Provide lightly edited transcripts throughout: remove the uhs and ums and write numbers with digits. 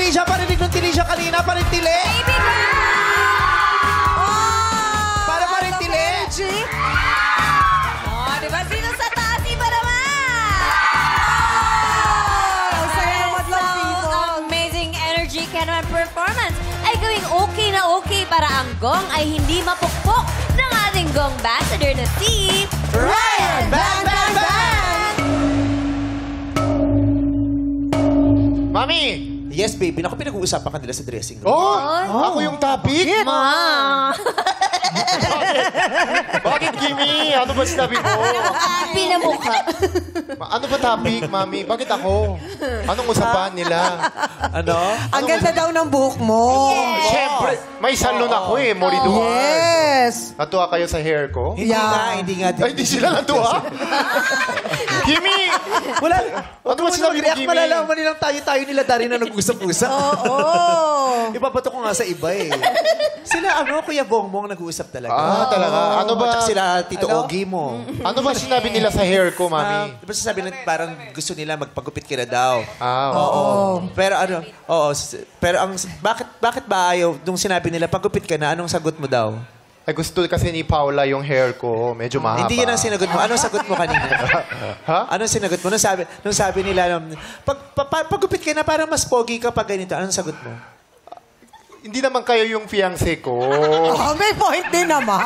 Tilisha, parinig ng Tilisha kanina, parintili. Baby girl! Para parintili. Oh, di ba? Sino sa taas? Iba naman! Ang saya naman lang dito. Amazing energy Canman performance ay gawing okay na okay para ang gong ay hindi mapukpok ng ating gong ambassador na si Ryan! Bang, bang, bang! Mami! Yes, baby. Naku, pinag-uusapan ka nila sa dressing room. Oh! Ako yung topic? Ma. Bakit, Kimi? Ano ba sinabi mo? Pinamukha. Ano ba topic, Mami? Bakit ako? Anong usapan nila? Ano? Ang ganda daw ng buhok mo. Siyempre, may salon ako eh, Moriduan. Yes. Natuwa kayo sa hair ko? Hindi nga, hindi nga. Ay, di sila natuwa? Kimi! Wala. Ano ba sinabi mo, mag-react? Kimi? Malalaman nilang tayo nila dari na nag-usap-usap. Oo. Ipapato ko nga sa iba eh. Sila, Kuya Bongbong nag-uusap talaga. Ah, talaga? Ano ba? Tsaka sila, Tito Ogie mo. Ano ba sinabi nila sa hair ko, Mami? Di ba sasabi na parang gusto nila magpagupit ka na daw? Oo. Pero pero bakit ba ayaw, nung sinabi nila, pagupit ka na, anong sagot mo daw? Ay, gusto kasi ni Paula yung hair ko. Medyo mahaba. Hindi yun ang sinagot mo. Anong sagot mo kanina? Ha? Anong sinagot mo? Nung sabi nila, pagupit ka na, parang mas pogi ka pag ganito. Anong sagot mo? Hindi naman kayo yung fiancé ko. Oh, may point din naman.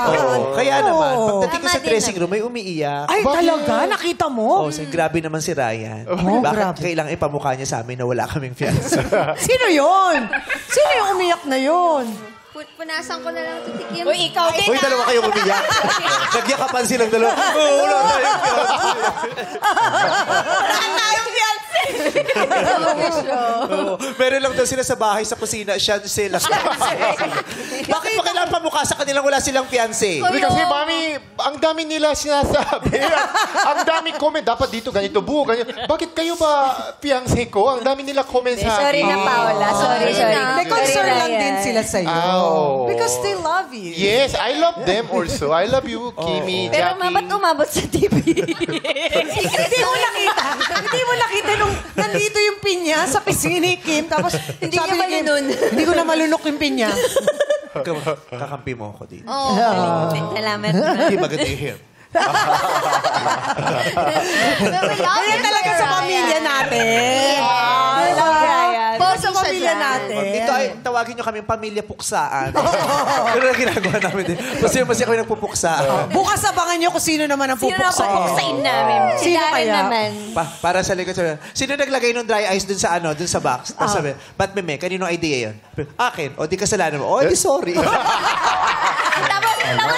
Kaya naman, Oo. pagdating ko Tama sa din dressing room, may umiiyak. Ay, Bakit? talaga? Nakita mo? Grabe naman si Ryan. Oh, Bakit grabe. kailangan ipamukha niya sa amin na wala kaming fiancé? Sino yun? Sino yung umiyak na yun? Punasan ko na lang ito, Tikim. Uy, ikaw din Uy, dalawa kayong umiyak. Nagyakapan silang dalawa. Oo, wala tayong fiancé. Oo. Meron lang daw sila sa bahay, sa kusina, siya sila. Bakit pa kailangan pamukha sa kanilang wala silang fiancé? Hindi kasi, Mami, ang dami nila sinasabi. Ang daming comment. Dapat dito, ganito, buo, ganito. Bakit kayo ba fiancé ko? Ang dami nila comment sa akin. Sorry na, Paula. Sorry. May concern lang din sila sa'yo. Oh. Because they love you. Yes, I love them also. I love you, Kimi, Pero Jackie. ba't umabot sa TV? Hindi mo nakita. Hindi mo nakita nung nandito yung pinya sa pisngi ni Kim. Tapos Hindi sabi niya ni Kim, malunod. hindi ko na malunok yung pinya. Kakampi mo ako dito. Oo, salamat. Hindi maganda yung hair. Ganyan talaga sa pamilya natin. Sa pamilya natin. Dito ay tawagin nyo kaming pamilya puksaan. Pero ang ginagawa namin din. Masaya kami nagpupuksaan. Bukas abangan nyo kung sino naman ang Sino na pupuksain. pupuksain namin? Si Sino Darren kaya? naman. Para sa likod sabi, sino naglagay ng dry ice dun sa dun sa box? Tapos sabi, ba't meme? Kaninong idea yun? Akin. O di kasalanan mo. O di sorry. Tapos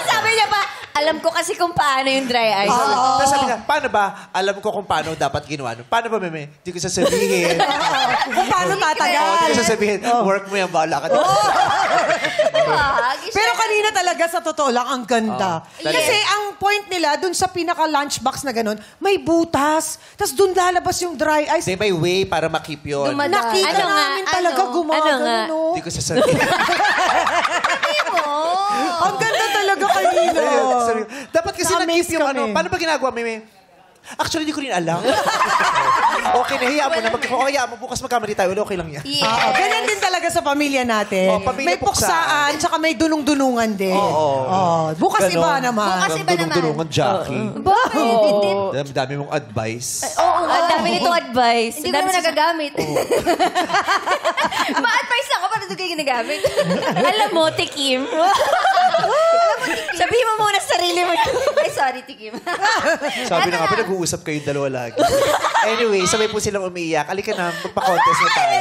sabi niya pa, alam ko kasi kung paano yung dry ice. Tapos sabi niya, paano ba? Alam ko kung paano dapat ginawa. Paano ba, meme? Di ko sasabihin. Kung paano tatagal. Di ko sasabihin, work mo yan, bahala ka doon. Pero kanina talaga, sa totoo lang, ang ganda. Kasi ang point nila, dun sa pinaka-lunchbox na ganun, may butas. Tapos dun lalabas yung dry ice. Di may way para makip yun. Nakita Ano nga? namin talaga gumagano. Di ko sasabihin. Ang ganda talaga kanina. Sorry. Dapat kasi Na-amaze nakip yung kami. Paano ba ginagawa, meme? Actually, di ko rin alam. Okay, nahiya mo na. Kaya mo, bukas magkamali tayo. Okay lang yan. Ganyan din talaga sa pamilya natin. Pamilya May puksaan, tsaka may dunong-dunungan din. Bukas Ganon. iba naman. Bukas iba naman. Tulungan, Jackie. Bakit? Hindi. Dami mong advice. Oo, ang dami nitong advice. Hindi ko naman nagagamit. Ma-advice ako para doon kayo ginagamit. Alam mo, Tikim. Sabihin mo muna sa sarili mo. Ay, sorry, Tikim. Sabi na nga, pinag-uusap kayong dalawa lagi. Anyway, sabay po silang umiiyak. Alika na, magpa-contest na tayo.